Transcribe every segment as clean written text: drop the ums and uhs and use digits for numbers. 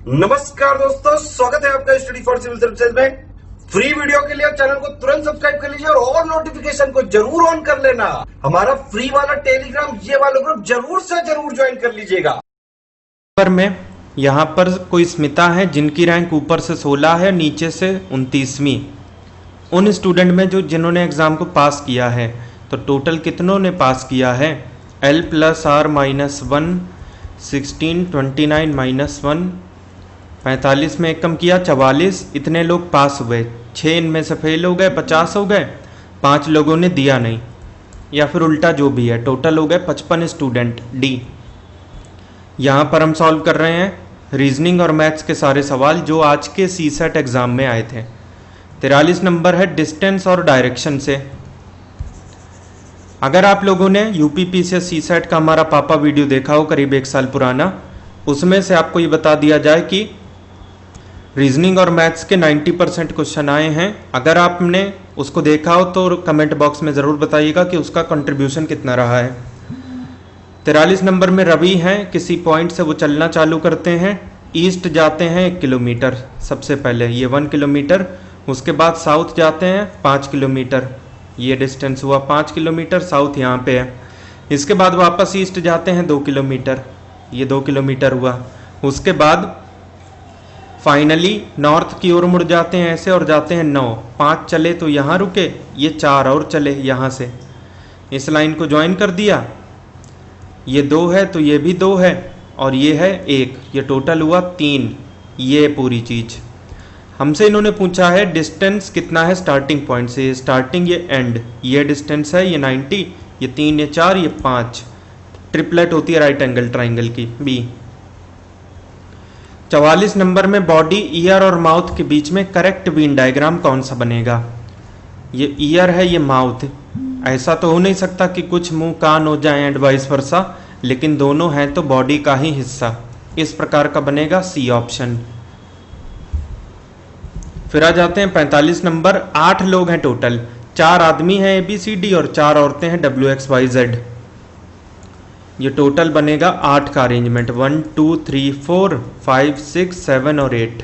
नमस्कार दोस्तों, स्वागत है आपका स्टडी फॉर सिविल सर्विसेज में। फ्री वीडियो के लिए चैनल को तुरंत सब्सक्राइब कर लीजिए और नोटिफिकेशन को जरूर ऑन कर लेना। हमारा फ्री वाला टेलीग्राम ये वाला ग्रुप जरूर से जरूर ज्वाइन कर लीजिएगा। पर में यहाँ पर कोई स्मिता है जिनकी रैंक ऊपर से 16 है, नीचे से 29वीं। उन स्टूडेंट में जिन्होंने एग्ज़ाम को पास किया है, तो टोटल कितनों ने पास किया है? L + R - 1 16 29 - 1 45 में एक कम किया 44। इतने लोग पास हुए, 6 इनमें से फेल हो गए, 50 हो गए, 5 लोगों ने दिया नहीं, या फिर उल्टा जो भी है। टोटल हो गए 55 स्टूडेंट। डी। यहाँ पर हम सॉल्व कर रहे हैं रीजनिंग और मैथ्स के सारे सवाल जो आज के CSET एग्ज़ाम में आए थे। 43 नंबर है डिस्टेंस और डायरेक्शन से। अगर आप लोगों ने UPPCS CSET का हमारा पापा वीडियो देखा हो करीब 1 साल पुराना, उसमें से आपको ये बता दिया जाए कि रीजनिंग और मैथ्स के 90% क्वेश्चन आए हैं। अगर आपने उसको देखा हो तो कमेंट बॉक्स में ज़रूर बताइएगा कि उसका कंट्रीब्यूशन कितना रहा है। 43 नंबर में रवि हैं, किसी पॉइंट से वो चलना चालू करते हैं। ईस्ट जाते हैं 1 किलोमीटर, सबसे पहले ये 1 किलोमीटर। उसके बाद साउथ जाते हैं 5 किलोमीटर, ये डिस्टेंस हुआ 5 किलोमीटर। साउथ यहाँ पे है। इसके बाद वापस ईस्ट जाते हैं 2 किलोमीटर, ये 2 किलोमीटर हुआ। उसके बाद फाइनली नॉर्थ की ओर मुड़ जाते हैं ऐसे और जाते हैं 9। 5 चले तो यहाँ रुके, ये 4 और चले यहाँ से, इस लाइन को ज्वाइन कर दिया। ये 2 है तो ये भी 2 है, और ये है 1, ये टोटल हुआ 3। ये पूरी चीज़ हमसे इन्होंने पूछा है डिस्टेंस कितना है स्टार्टिंग पॉइंट से। ये स्टार्टिंग, ये एंड, ये डिस्टेंस है, ये 90, ये 3, ये 4, ये 5। ट्रिपलेट होती है राइट एंगल ट्राइंगल की, बी। 44 नंबर में बॉडी, ईयर और माउथ के बीच में करेक्ट वेन डायग्राम कौन सा बनेगा? ये ईयर है, ये माउथ। ऐसा तो हो नहीं सकता कि कुछ मुंह कान हो जाए एंड वाइस वर्सा, लेकिन दोनों हैं तो बॉडी का ही हिस्सा। इस प्रकार का बनेगा सी ऑप्शन। फिर आ जाते हैं 45 नंबर। 8 लोग हैं टोटल, 4 आदमी हैं ABCD और 4 औरतें हैं WXYZ। ये टोटल बनेगा 8 का अरेंजमेंट, 1 2 3 4 5 6 7 और 8।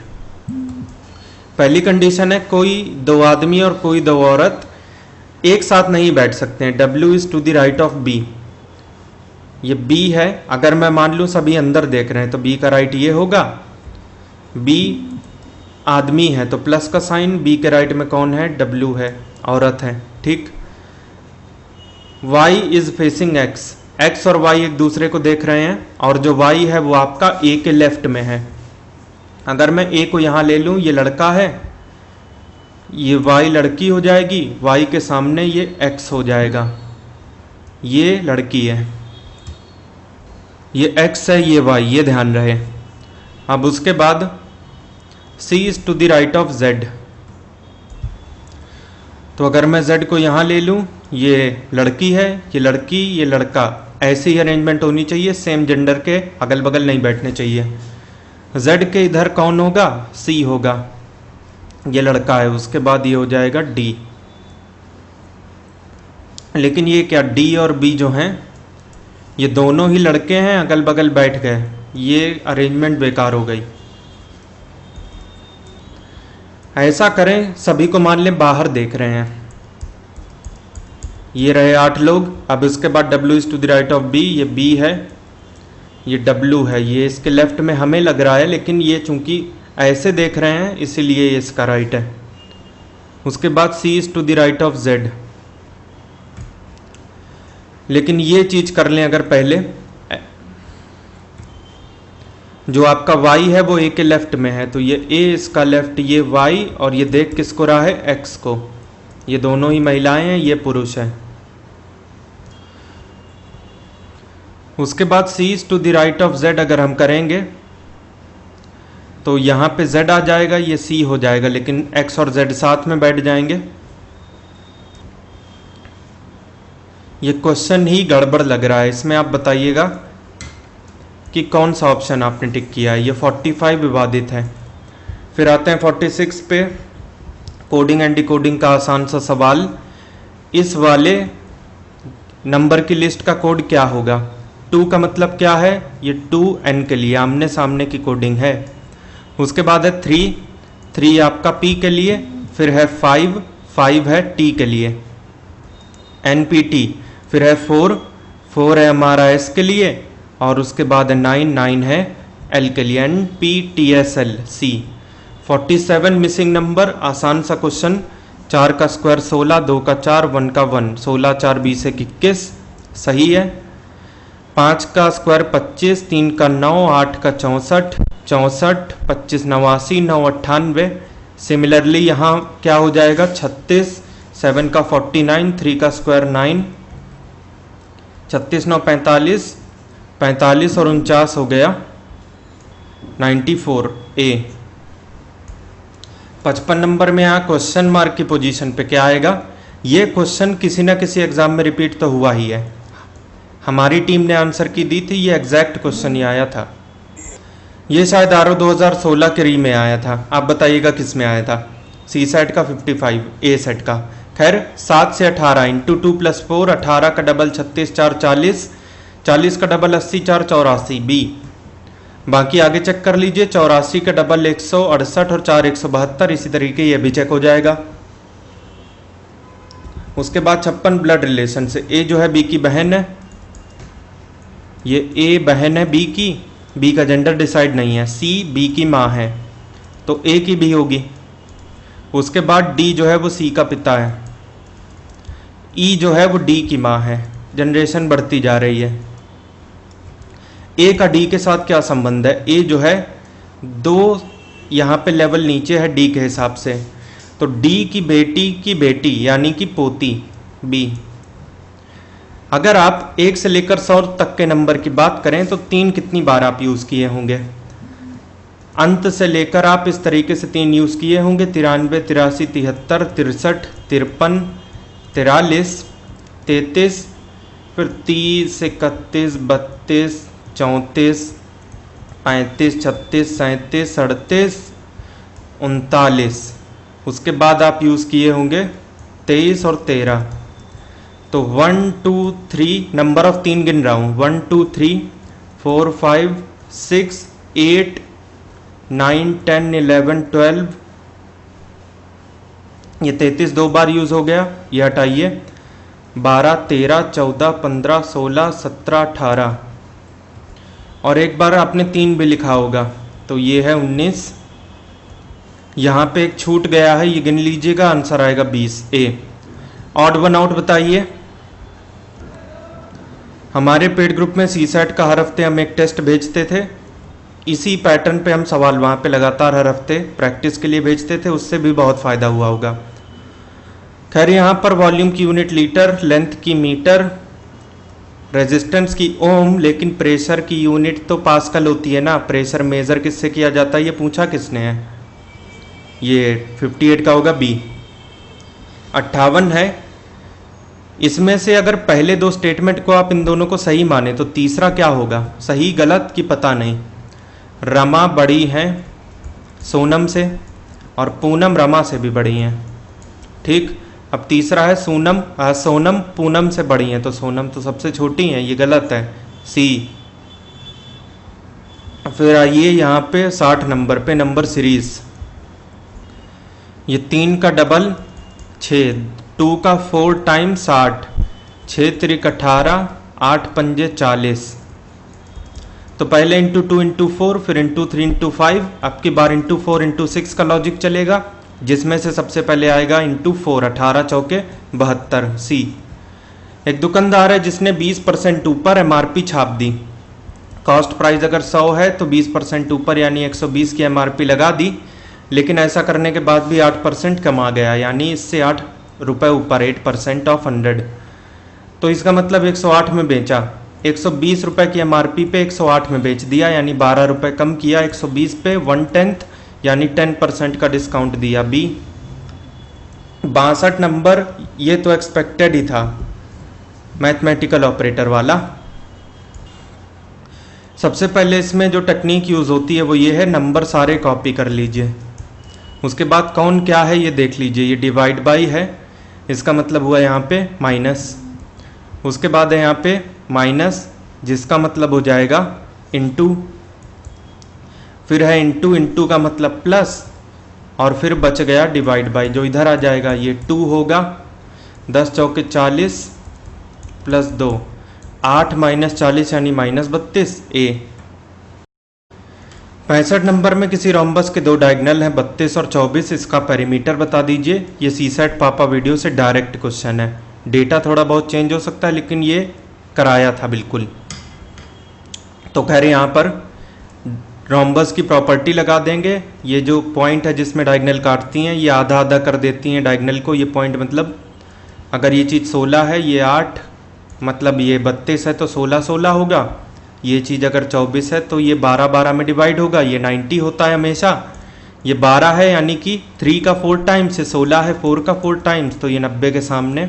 पहली कंडीशन है कोई 2 आदमी और कोई 2 औरत एक साथ नहीं बैठ सकते हैं। W is to the right of B। ये B है। अगर मैं मान लूँ सभी अंदर देख रहे हैं तो B का राइट ये होगा। B आदमी है तो प्लस का साइन, B के राइट में कौन है? W है, औरत है। ठीक। Y is facing X। X और Y एक दूसरे को देख रहे हैं, और जो Y है वो आपका A के लेफ्ट में है। अगर मैं A को यहाँ ले लूँ, ये लड़का है, ये Y लड़की हो जाएगी, Y के सामने ये X हो जाएगा, ये लड़की है, ये X है, ये Y, ये ध्यान रहे। अब उसके बाद C is to the right of Z। तो अगर मैं Z को यहाँ ले लूँ, ये लड़की है, ये लड़की, ये लड़का, ऐसी ही अरेंजमेंट होनी चाहिए। सेम जेंडर के अगल बगल नहीं बैठने चाहिए। Z के इधर कौन होगा? C होगा, ये लड़का है। उसके बाद ये हो जाएगा D। लेकिन ये क्या D और B जो हैं, ये दोनों ही लड़के हैं, अगल बगल बैठ गए, ये अरेंजमेंट बेकार हो गई। ऐसा करें, सभी को मान लें बाहर देख रहे हैं। ये रहे 8 लोग। अब इसके बाद W is to the right of B। ये B है, ये W है, ये इसके लेफ्ट में हमें लग रहा है, लेकिन ये चूंकि ऐसे देख रहे हैं इसीलिए ये इसका राइट है। उसके बाद C is to the right of Z। लेकिन ये चीज कर लें अगर पहले, जो आपका Y है वो A के लेफ्ट में है, तो ये A इसका लेफ्ट, ये Y, और ये देख किसको रहा है? X को। ये दोनों ही महिलाएं हैं, ये पुरुष है। उसके बाद C is to the right of Z अगर हम करेंगे तो यहाँ पे Z आ जाएगा, ये C हो जाएगा, लेकिन X और Z साथ में बैठ जाएंगे। ये क्वेश्चन ही गड़बड़ लग रहा है, इसमें आप बताइएगा कि कौन सा ऑप्शन आपने टिक किया है। ये 45 विवादित है। फिर आते हैं 46 पे, कोडिंग एंड डिकोडिंग का आसान सा सवाल। इस वाले नंबर की लिस्ट का कोड क्या होगा? 2 का मतलब क्या है? ये 2n के लिए आमने सामने की कोडिंग है। उसके बाद है 3 आपका P के लिए, फिर है 5 है T के लिए NPT, फिर है 4 है हमारा S के लिए, और उसके बाद है 9 है L के लिए NPTSL C। 47 मिसिंग नंबर, आसान सा क्वेश्चन। 4 का स्क्वायर 16, 2 का 4, 1 का 1, 16 4 20 21, सही है। 5 का स्क्वायर 25, 3 का 9, 8 का 64, 25 89, 9 98। सिमिलरली यहाँ क्या हो जाएगा 36, 7 का 49, 3 का स्क्वायर 9, 36 9 45 और 49 हो गया 94 A। 55 नंबर में यहाँ क्वेश्चन मार्क की पोजीशन पे क्या आएगा? ये क्वेश्चन किसी ना किसी एग्जाम में रिपीट तो हुआ ही है। हमारी टीम ने आंसर की दी थी, ये एग्जैक्ट क्वेश्चन ही आया था। ये शायद आरओ 2016 के री में आया था। आप बताइएगा किस में आया था? सी सेट का 55, ए सेट का। खैर 7 से 18 इंटू 2 + 4, 18 का डबल 36 4 40, 40 का डबल 80 4 84 बी। बाकी आगे चेक कर लीजिए, 84 का डबल 168 और 4 172, इसी तरीके ये भी चेक हो जाएगा। उसके बाद 56 ब्लड रिलेशन से ए जो है बी की बहन है, ये ए बहन है बी की, बी का जेंडर डिसाइड नहीं है। सी बी की माँ है तो ए की भी होगी। उसके बाद डी जो है वो सी का पिता है, ई जो है वो डी की माँ है। जनरेशन बढ़ती जा रही है। ए का डी के साथ क्या संबंध है? ए जो है 2 यहाँ पे लेवल नीचे है डी के हिसाब से, तो डी की बेटी यानी कि पोती बी। अगर आप 1 से लेकर 100 तक के नंबर की बात करें तो 3 कितनी बार आप यूज़ किए होंगे? अंत से लेकर आप इस तरीके से 3 यूज़ किए होंगे, 93 83 73 63 53 43 33, फिर 30 31 32 34 35 36 37 38 39। उसके बाद आप यूज़ किए होंगे 23 और 13। तो 1 2 3 नंबर ऑफ 3 गिन रहा हूँ, 1 2 3 4 5 6 8 9 10 11 12। ये 33 2 बार यूज़ हो गया, ये हटाइए। 12 13 14 15 16 17 18 और एक बार आपने 3 भी लिखा होगा, तो ये है 19। यहाँ पे एक छूट गया है, ये गिन लीजिएगा, आंसर आएगा 20 ए। ऑड वन आउट बताइए। हमारे पेड ग्रुप में सी सेट का हर हफ्ते हम एक टेस्ट भेजते थे, इसी पैटर्न पे हम सवाल वहाँ पे लगातार हर हफ्ते प्रैक्टिस के लिए भेजते थे, उससे भी बहुत फ़ायदा हुआ होगा। खैर यहाँ पर वॉल्यूम की यूनिट लीटर, लेंथ की मीटर, रेजिस्टेंस की ओम, लेकिन प्रेशर की यूनिट तो पास्कल होती है ना। प्रेशर मेज़र किससे किया जाता है, ये पूछा किसने है? ये 58 का होगा बी। 58 है। इसमें से अगर पहले 2 स्टेटमेंट को आप इन दोनों को सही माने तो तीसरा क्या होगा? सही गलत की पता नहीं। रमा बड़ी हैं सोनम से और पूनम रमा से भी बड़ी हैं, ठीक। अब तीसरा है सोनम पूनम से बड़ी हैं, तो सोनम तो सबसे छोटी हैं, ये गलत है, सी। फिर आइए यहाँ पे 60 नंबर पे नंबर सीरीज। ये 3 का डबल 6, 2 का 4 टाइम्स 60, 6 3 18, 8 पंजे 40। तो पहले इंटू 2 इंटू 4, फिर इंटू 3 इंटू 5, अब की बार इंटू 4 इंटू 6 का लॉजिक चलेगा, जिसमें से सबसे पहले आएगा इंटू 4, 18 चौके 72 सी। एक दुकानदार है जिसने 20% ऊपर एमआरपी छाप दी। कॉस्ट प्राइस अगर 100 है तो 20% ऊपर यानी 120 की एमआरपी लगा दी, लेकिन ऐसा करने के बाद भी 8% कमा गया, यानी इससे 8 रुपये ऊपर, 8% ऑफ 100। तो इसका मतलब 108 में बेचा, 120 रुपये की एमआरपी पे 108 में बेच दिया, यानी 12 रुपये कम किया 120 पे, 1/10 यानी 10% का डिस्काउंट दिया बी। 62 नंबर, ये तो एक्सपेक्टेड ही था, मैथमेटिकल ऑपरेटर वाला। सबसे पहले इसमें जो टेक्निक यूज़ होती है वो ये है, नंबर सारे कॉपी कर लीजिए। उसके बाद कौन क्या है ये देख लीजिए, ये डिवाइड बाई है, इसका मतलब हुआ यहाँ पे माइनस। उसके बाद है यहाँ पे माइनस, जिसका मतलब हो जाएगा इनटू। फिर है इंटू, इंटू का मतलब प्लस, और फिर बच गया डिवाइड बाई, जो इधर आ जाएगा ये 2 होगा। 10 चौके 40 प्लस 2, 8 माइनस 40 यानी -32 ए। 65 नंबर में किसी रोम्बस के दो डायगोनल हैं 32 और 24, इसका पेरीमीटर बता दीजिए। ये सीसेट पापा वीडियो से डायरेक्ट क्वेश्चन है, डेटा थोड़ा बहुत चेंज हो सकता है लेकिन ये कराया था बिल्कुल। तो कह रहे यहाँ पर रोम्बस की प्रॉपर्टी लगा देंगे। ये जो पॉइंट है जिसमें डायगोनल काटती हैं ये आधा आधा कर देती हैं डायगोनल को। ये पॉइंट मतलब अगर ये चीज़ 16 है, ये 8 मतलब ये 32 है तो 16 16 होगा। ये चीज़ अगर 24 है तो ये 12 12 में डिवाइड होगा। ये 90 होता है हमेशा। ये 12 है यानी कि 3 का 4 टाइम्स, 16 है 4 का 4 टाइम्स, तो ये 90 के सामने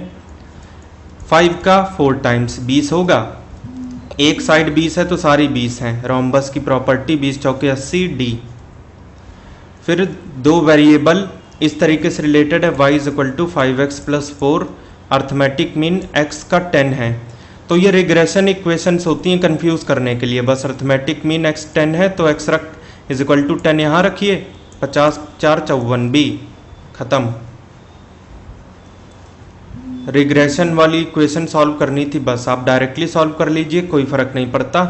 5 का 4 टाइम्स 20 होगा। एक साइड 20 है तो सारी 20 हैं। रोम्बस की प्रॉपर्टी 20 चौके 80 डी। फिर दो वेरिएबल इस तरीके से रिलेटेड है, y = 5x + 4, arithmetic mean x का 10 है। तो ये रिग्रेशन इक्वेशंस होती हैं कंफ्यूज करने के लिए। बस अर्थमेटिक मीन x 10 है तो x = 10 यहाँ रखिए, 50 4 54 b, खत्म। रिग्रेशन वाली इक्वेशन सॉल्व करनी थी, बस आप डायरेक्टली सॉल्व कर लीजिए, कोई फर्क नहीं पड़ता।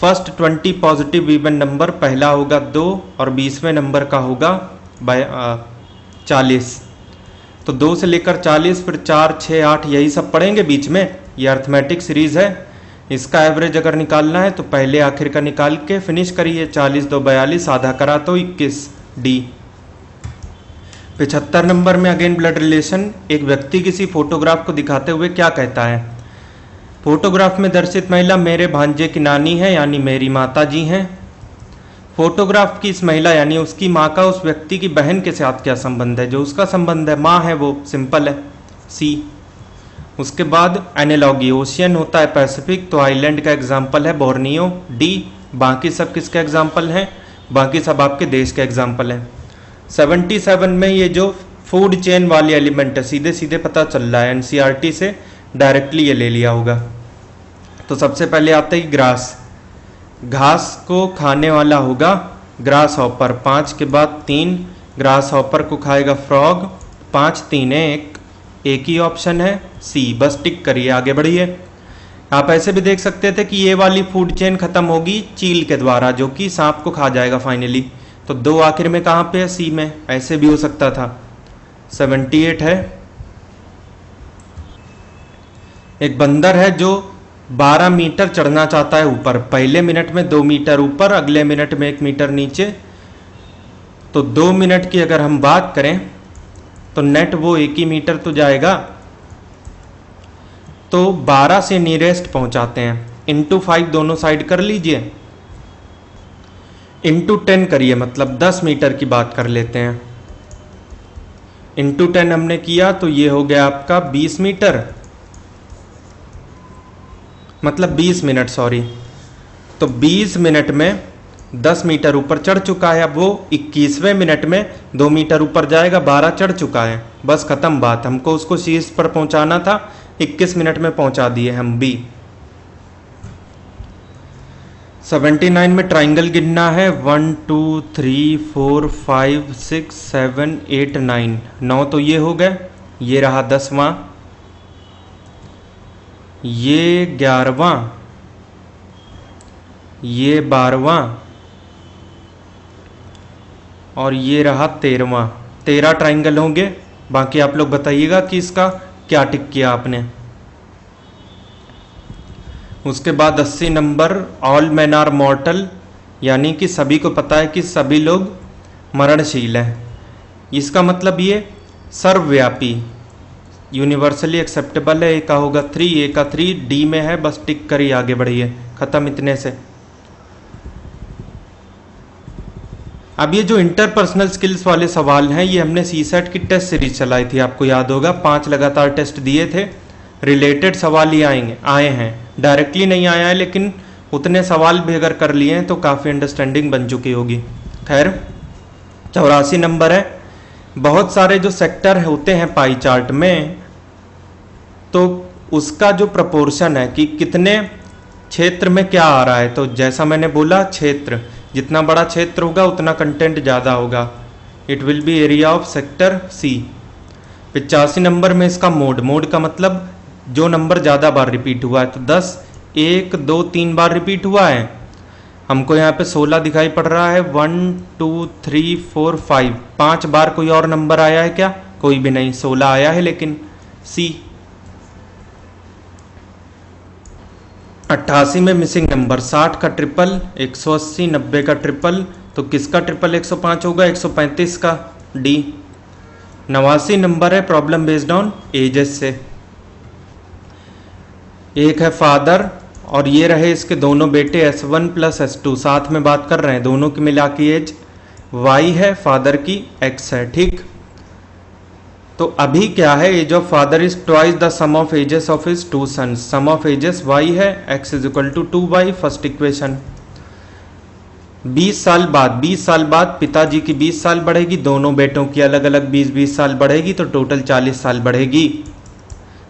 फर्स्ट 20 पॉजिटिव इवन नंबर, पहला होगा 2 और 20वें नंबर का होगा 40। तो 2 से लेकर 40, फिर 4 6 8 यही सब पढ़ेंगे बीच में। ये अर्थमेटिक सीरीज है, इसका एवरेज अगर निकालना है तो पहले आखिर का निकाल के फिनिश करिए। 40 2 42, आधा करा तो 21 डी। 75 नंबर में अगेन ब्लड रिलेशन। एक व्यक्ति किसी फोटोग्राफ को दिखाते हुए क्या कहता है? फोटोग्राफ में दर्शित महिला मेरे भांजे की नानी है यानी मेरी माता जी हैं। फोटोग्राफ की इस महिला यानी उसकी माँ का उस व्यक्ति की बहन के साथ क्या संबंध है? जो उसका संबंध है माँ है, वो सिंपल है, सी। उसके बाद एनालॉगी, ओशियन होता है पैसिफिक, तो आइलैंड का एग्जाम्पल है बोर्नियो, डी। बाकी सब किसके एग्जाम्पल हैं? बाकी सब आपके देश के एग्जाम्पल हैं। 77 में ये जो फूड चेन वाली एलिमेंट है, सीधे सीधे पता चल रहा है, एनसीईआरटी से डायरेक्टली ये ले लिया होगा। तो सबसे पहले आता है ग्रास, घास को खाने वाला होगा ग्रास हॉपर। 5 के बाद 3, ग्रास हॉपर को खाएगा फ्रॉग। 5 3 1, एक ही ऑप्शन है सी, बस टिक करिए, आगे बढ़िए। आप ऐसे भी देख सकते थे कि ये वाली फूड चेन खत्म होगी चील के द्वारा, जो कि सांप को खा जाएगा फाइनली। तो 2 आखिर में कहाँ पे है? सी में। ऐसे भी हो सकता था। 78 है, एक बंदर है जो 12 मीटर चढ़ना चाहता है ऊपर। पहले मिनट में 2 मीटर ऊपर, अगले मिनट में 1 मीटर नीचे। तो 2 मिनट की अगर हम बात करें तो नेट वो 1 ही मीटर तो जाएगा। तो 12 से नियरेस्ट पहुंचाते हैं, इंटू 5 दोनों साइड कर लीजिए, इंटू 10 करिए, मतलब 10 मीटर की बात कर लेते हैं। इंटू 10 हमने किया तो ये हो गया आपका 20 मीटर, मतलब 20 मिनट, सॉरी। तो 20 मिनट में 10 मीटर ऊपर चढ़ चुका है। अब वो 21वें मिनट में 2 मीटर ऊपर जाएगा, 12 चढ़ चुका है, बस खत्म बात। हमको उसको शीर्ष पर पहुंचाना था, 21 मिनट में पहुंचा दिए हम बी। 79 में ट्राइंगल गिनना है, 1 2 3 4 5 6 7 8 9, 9 तो ये हो गए, ये रहा 10वां, ये 11वां, ये 12वां और ये रहा 13वां। 13 ट्राइंगल होंगे। बाकी आप लोग बताइएगा कि इसका क्या टिक किया आपने। उसके बाद 80 number, all man are mortal, यानी कि सभी को पता है कि सभी लोग मरणशील हैं। इसका मतलब ये सर्वव्यापी, यूनिवर्सली एक्सेप्टेबल है। ए का होगा 3, ए का 3, डी में है, बस टिक करिए, आगे बढ़िए, खत्म इतने से। अब ये जो इंटरपर्सनल स्किल्स वाले सवाल हैं, ये हमने सीसेट की टेस्ट सीरीज चलाई थी, आपको याद होगा। 5 लगातार टेस्ट दिए थे, रिलेटेड सवाल ही आए हैं, डायरेक्टली नहीं आया है, लेकिन उतने सवाल भी अगर कर लिए हैं तो काफ़ी अंडरस्टैंडिंग बन चुकी होगी। खैर 84 नंबर है, बहुत सारे जो सेक्टर होते हैं पाई चार्ट में, तो उसका जो प्रपोर्शन है कि कितने क्षेत्र में क्या आ रहा है। तो जैसा मैंने बोला, क्षेत्र जितना बड़ा क्षेत्र होगा उतना कंटेंट ज़्यादा होगा। It will be area of sector C. 85 number में इसका मोड का मतलब जो नंबर ज़्यादा बार रिपीट हुआ है, तो 10 1 2 3 बार रिपीट हुआ है। हमको यहाँ पे 16 दिखाई पड़ रहा है। 1 2 3 4 5 5 बार कोई और नंबर आया है क्या? कोई भी नहीं, 16 आया है लेकिन सी। 88 में मिसिंग नंबर, 60 का ट्रिपल, 180, 90 का ट्रिपल, तो किसका ट्रिपल 105 होगा? 135 का, डी। 89 नंबर है प्रॉब्लम बेस्ड ऑन एजेस से। एक है फादर और ये रहे इसके दोनों बेटे S1 प्लस S2, साथ में बात कर रहे हैं, दोनों की मिला की एज Y है, फादर की X है, ठीक। तो अभी क्या है, age of father is twice the sum of ages of his two sons. Sum of ages Y है, X is equal to 2Y, first equation. 20 साल बाद पिताजी की 20 साल बढ़ेगी, दोनों बेटों की अलग अलग 20-20 साल बढ़ेगी, तो टोटल 40 साल बढ़ेगी।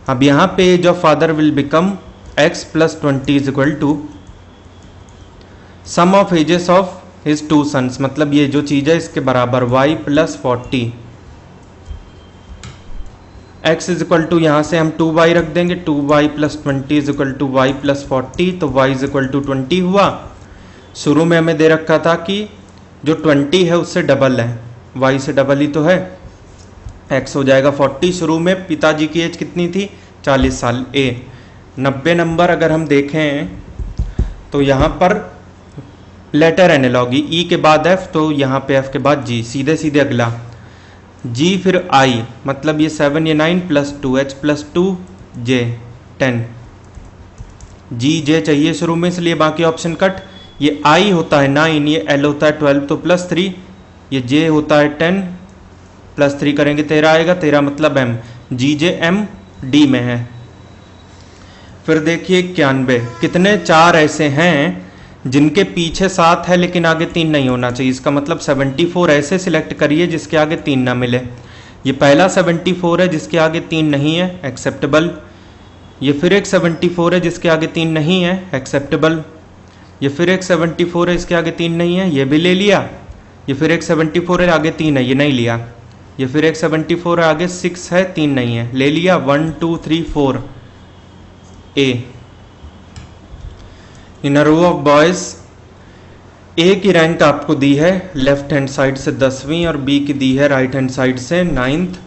अब यहाँ पे age of father will become x plus 20 is equal to sum of ages of his two sons, मतलब ये जो चीज है इसके बराबर y plus 40। x is equal to यहाँ से हम 2y रख देंगे, 2y plus 20 is equal to y plus 40, तो y इज इक्वल टू 20 हुआ। शुरू में हमें दे रखा था कि जो 20 है उससे डबल है, y से डबल ही तो है, x हो जाएगा 40। शुरू में पिताजी की एज कितनी थी? 40 साल। ए 90 नंबर अगर हम देखें तो यहाँ पर लेटर एनालॉगी, ई के बाद एफ, तो यहाँ पे एफ के बाद जी, सीधे सीधे अगला जी फिर आई, मतलब ये 7 ये 9 प्लस 2h प्लस 2j 10। जी जे चाहिए शुरू में, इसलिए बाकी ऑप्शन कट। ये आई होता है 9, ये एल होता है 12, तो प्लस 3, ये जे होता है 10, प्लस 3 करेंगे 13 आएगा, 13 मतलब एम, जी जे एम डी में है। फिर देखिए 91, कितने 4 ऐसे हैं जिनके पीछे 7 है लेकिन आगे 3 नहीं होना चाहिए, इसका मतलब 74 ऐसे सिलेक्ट करिए जिसके आगे 3 ना मिले। ये पहला 74 है जिसके आगे 3 नहीं है, एक्सेप्टेबल। ये फिर एक 74 है जिसके आगे 3 नहीं है, एक्सेप्टेबल। ये फिर एक 74 है इसके आगे 3 नहीं है, ये भी ले लिया। ये फिर एक 74 है आगे 3 है, ये नहीं लिया। ये फिर एक 74 है आगे 6 है 3 नहीं है, ले लिया। 1 2 3 4 ए। इन अ रो ऑफ बॉयज, ए की रैंक आपको दी है लेफ्ट हैंड साइड से 10वीं और बी की दी है राइट हैंड साइड से 9th।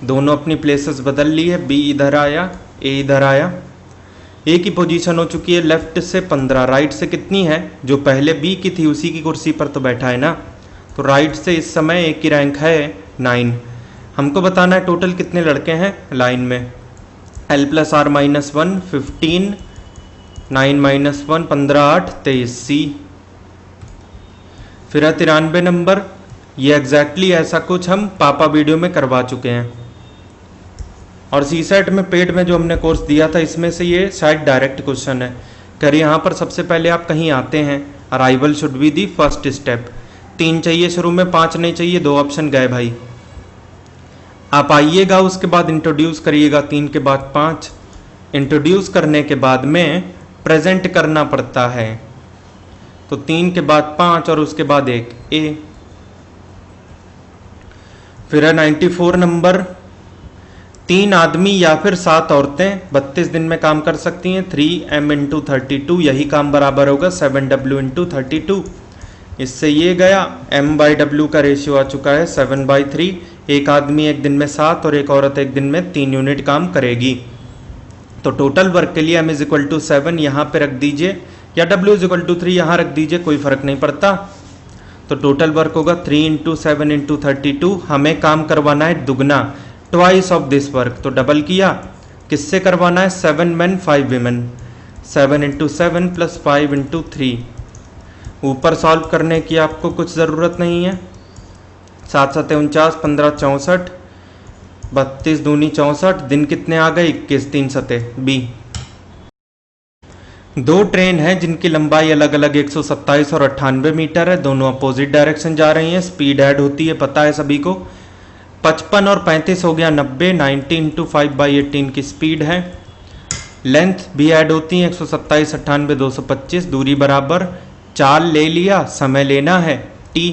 दोनों अपनी प्लेसेस बदल ली है, बी इधर आया, ए इधर आया। ए की पोजीशन हो चुकी है लेफ्ट से 15, राइट से कितनी है? जो पहले बी की थी उसी की कुर्सी पर तो बैठा है ना, तो राइट से इस समय ए की रैंक है 9। हमको बताना है टोटल कितने लड़के हैं लाइन में। L plus R minus 1 15, 9 minus 1 15 8 23 C. फिर है 93 नंबर, ये एग्जैक्टली ऐसा कुछ हम पापा वीडियो में करवा चुके हैं, और सी सेट में पेड में जो हमने कोर्स दिया था इसमें से ये शायद डायरेक्ट क्वेश्चन है। कर यहाँ पर सबसे पहले आप कहीं आते हैं, arrival should be the first step. 3 चाहिए शुरू में, 5 नहीं चाहिए, 2 ऑप्शन गए भाई। आप आइएगा, उसके बाद इंट्रोड्यूस करिएगा, 3 के बाद 5। इंट्रोड्यूस करने के बाद में प्रेजेंट करना पड़ता है, तो 3 के बाद 5 और उसके बाद 1 ए। फिर है 94 नंबर, 3 आदमी या फिर 7 औरतें 32 दिन में काम कर सकती हैं। 3m इंटू 32, यही काम बराबर होगा 7w इंटू 32। इससे ये गया, m/w का रेशियो आ चुका है 7/3। एक आदमी एक दिन में 7 और एक औरत एक दिन में 3 यूनिट काम करेगी। तो टोटल वर्क के लिए m इज इक्वल टू 7 यहाँ पे रख दीजिए, या w इज इक्वल टू 3 यहाँ रख दीजिए, कोई फर्क नहीं पड़ता। तो टोटल वर्क होगा 3 इंटू 7 इंटू 32। हमें काम करवाना है दुगना, ट्वाइस ऑफ दिस वर्क, तो डबल किया। किससे करवाना है? 7 men 5 women, 7 into 7 plus 5 into 3। ऊपर सॉल्व करने की आपको कुछ ज़रूरत नहीं है। 7 7 49, 15 64, 32 दूनी 64। दिन कितने आ गए? 21। 3 7 बी। 2 ट्रेन हैं जिनकी लंबाई अलग अलग 127 और 98 मीटर है, दोनों अपोजिट डायरेक्शन जा रही हैं। स्पीड ऐड होती है, पता है सभी को। 55 और 35 हो गया 90, 90 इंटू 5/18 की स्पीड है। लेंथ भी ऐड होती है, 127 98 225, दूरी बराबर चाल ले लिया, समय लेना है t।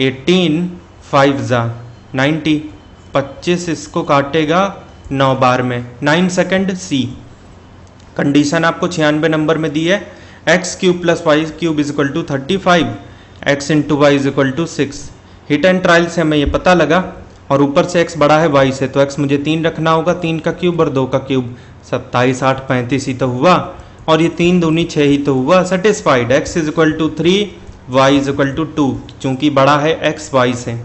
18 5 जा 90, 25 इसको काटेगा 9 बार में, 9 सेकंड c। कंडीशन आपको 96 नंबर में दी है, x cube plus y cube is equal to 35, x into y is equal to 6। Hit and trial से हमें ये पता लगा, और ऊपर से x बड़ा है y से, तो x मुझे 3 रखना होगा, 3 का क्यूब और 2 का क्यूब, 27 8 35 ही तो हुआ, और ये 3 दूनी 6 ही तो हुआ। Satisfied, x is equal to 3, y is equal to 2, चूंकि बड़ा है x y से।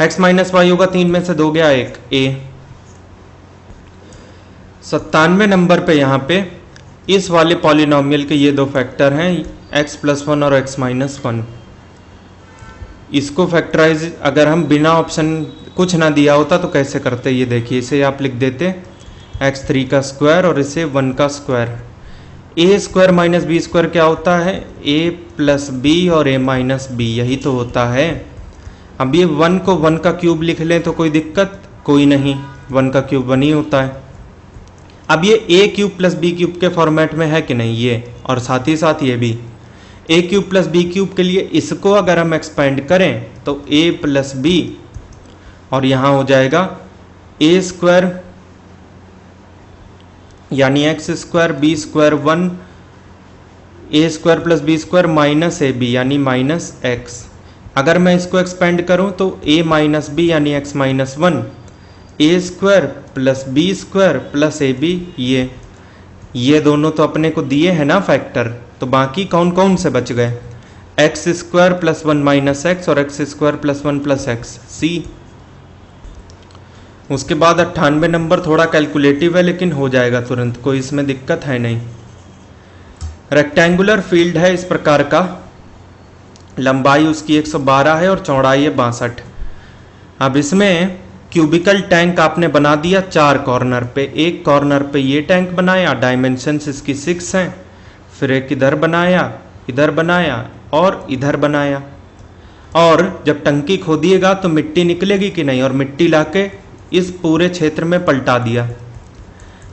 x माइनस वाई होगा, 3 में से 2 गया 1, a। 97 नंबर पे यहाँ पे इस वाले पॉलिनोमियल के ये दो फैक्टर हैं, x प्लस 1 और x माइनस 1। इसको फैक्टराइज अगर हम बिना ऑप्शन कुछ ना दिया होता तो कैसे करते, ये देखिए, इसे आप लिख देते x3 का स्क्वायर और इसे 1 का square. a square minus B square क्या होता है, a प्लस बी और a माइनस बी, यही तो होता है। अब ये 1 को 1 का क्यूब लिख लें तो कोई दिक्कत कोई नहीं, 1 का क्यूब 1 ही होता है। अब ये a cube plus B cube के फॉर्मेट में है कि नहीं ये, और साथ ही साथ ये भी a cube plus B cube के लिए इसको अगर हम एक्सपेंड करें तो a प्लस बी, और यहाँ हो जाएगा a स्क्वायर यानी x square B square 1, a square plus B square minus A B यानी माइनस एक्स। अगर मैं इसको एक्सपेंड करूं तो a माइनस बी यानी x minus 1, a square plus B square plus A B, ये दोनों तो अपने को दिए हैं ना फैक्टर, तो बाकी कौन कौन से बच गए, x square plus 1 minus x और x square plus 1 plus x, C. उसके बाद 98 नंबर थोड़ा कैलकुलेटिव है लेकिन हो जाएगा तुरंत, कोई इसमें दिक्कत है नहीं। रेक्टेंगुलर फील्ड है इस प्रकार का, लंबाई उसकी 112 है और चौड़ाई है 62। अब इसमें क्यूबिकल टैंक आपने बना दिया 4 कॉर्नर पे, एक कॉर्नर पे ये टैंक बनाया, डायमेंशंस इसकी 6 हैं, फिर एक इधर बनाया और इधर बनाया। और जब टंकी खोदिएगा तो मिट्टी निकलेगी कि नहीं, और मिट्टी लाके इस पूरे क्षेत्र में पलटा दिया।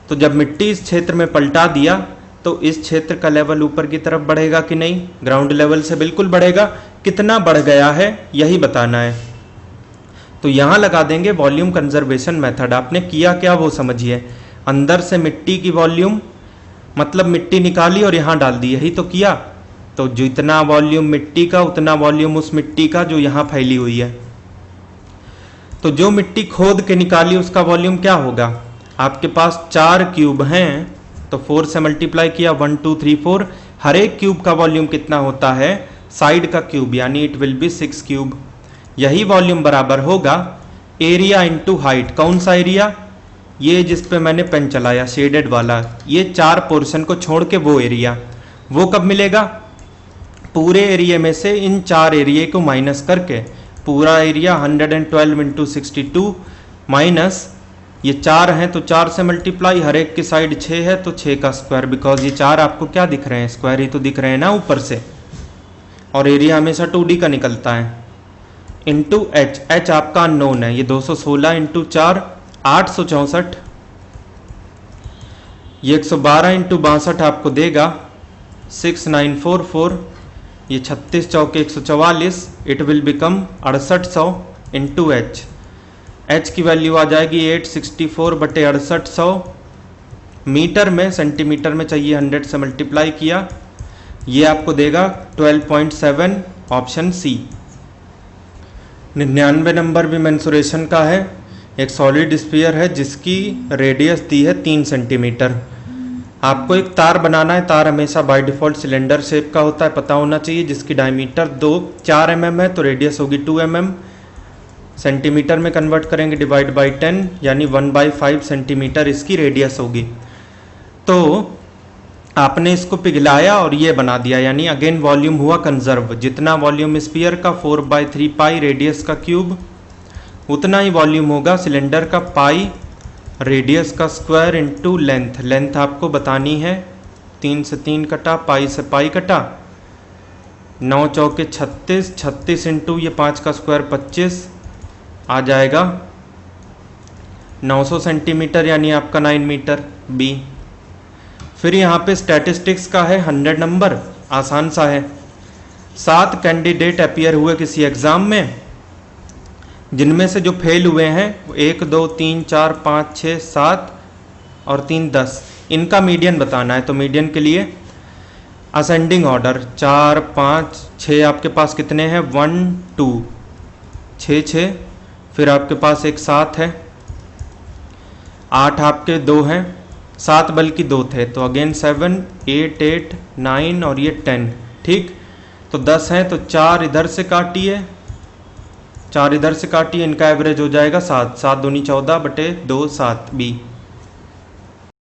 तो जब मिट्टी इस क्षेत्र में पलटा दिया तो इस क्षेत्र का लेवल ऊपर की तरफ बढ़ेगा कि नहीं, ग्राउंड लेवल से बिल्कुल बढ़ेगा। कितना बढ़ गया है यही बताना है, तो यहाँ लगा देंगे वॉल्यूम कंजर्वेशन मेथड। आपने किया क्या वो समझिए, अंदर से मिट्टी की वॉल्यूम मतलब मिट्टी निकाली और यहाँ डाल दी, यही तो किया। तो जितना वॉल्यूम मिट्टी का उतना वॉल्यूम उस मिट्टी का जो यहाँ फैली हुई है। तो जो मिट्टी खोद के निकाली उसका वॉल्यूम क्या होगा, आपके पास 4 क्यूब हैं तो 4 से मल्टीप्लाई किया, 1 2 3 4, हर एक क्यूब का वॉल्यूम कितना होता है, साइड का क्यूब यानी इट विल बी 6 क्यूब। यही वॉल्यूम बराबर होगा एरिया इंटू हाइट। कौन सा एरिया, ये जिस पे मैंने पेन चलाया शेडेड वाला, ये 4 पोर्शन को छोड़ के वो एरिया, वो कब मिलेगा, पूरे एरिया में से इन 4 एरिया को माइनस करके पूरा एरिया 112 इंटू 62 माइनस ये 4 हैं तो 4 से मल्टीप्लाई, हर एक की साइड 6 है तो 6 का स्क्वायर, बिकॉज ये 4 आपको क्या दिख रहे हैं, स्क्वायर ही तो दिख रहे हैं ना ऊपर से, और एरिया हमेशा 2D का निकलता है। इंटू एच, एच आपका अननोन है, ये 216 इंटू 4 864, ये 112 इंटू 62 आपको देगा 6944, ये 36 चौके 144, it will become 6800 into H. H की वैल्यू आ जाएगी 864 बटे 6800 मीटर में, सेंटीमीटर में चाहिए 100 से मल्टीप्लाई किया, ये आपको देगा 12.7, ऑप्शन सी। 99 नंबर भी मेंसुरेशन का है, एक सॉलिड स्फीयर है जिसकी रेडियस दी है 3 सेंटीमीटर। आपको एक तार बनाना है, तार हमेशा बाय डिफॉल्ट सिलेंडर शेप का होता है, पता होना चाहिए, जिसकी डायमीटर 4 mm है तो रेडियस होगी 2 mm, सेंटीमीटर में कन्वर्ट करेंगे डिवाइड बाई 10 यानी 1/5 सेंटीमीटर इसकी रेडियस होगी। तो आपने इसको पिघलाया और ये बना दिया, यानी अगेन वॉल्यूम हुआ कंजर्व। जितना वॉल्यूम स्फीयर का 4/3 पाई रेडियस का क्यूब, उतना ही वॉल्यूम होगा सिलेंडर का पाई रेडियस का स्क्वायर इंटू लेंथ। लेंथ आपको बतानी है, 3 से 3 कटा, पाई से पाई कटा, 9 चौके 36, 36 इंटू ये 5 का स्क्वायर 25 आ जाएगा 900 सेंटीमीटर यानी आपका 9 मीटर बी। फिर यहाँ पे स्टैटिस्टिक्स का है 100 नंबर, आसान सा है। 7 कैंडिडेट अपीयर हुए किसी एग्ज़ाम में, जिनमें से जो फेल हुए हैं वो 1 2 3 4 5 6 7 और 3 10, इनका मीडियन बताना है। तो मीडियन के लिए असेंडिंग ऑर्डर 4 5 6 आपके पास कितने हैं, 1 2 6 6, फिर आपके पास एक 7 है, 8 आपके 2 हैं, 7 बल्कि 2 थे, तो अगेन 7 8 8 9 और ये 10, ठीक। तो 10 हैं, तो 4 इधर से काटिए, 4 इधर से काटिए, इनका एवरेज हो जाएगा 7, 7 दूनी 14 बटे 2 7 बी।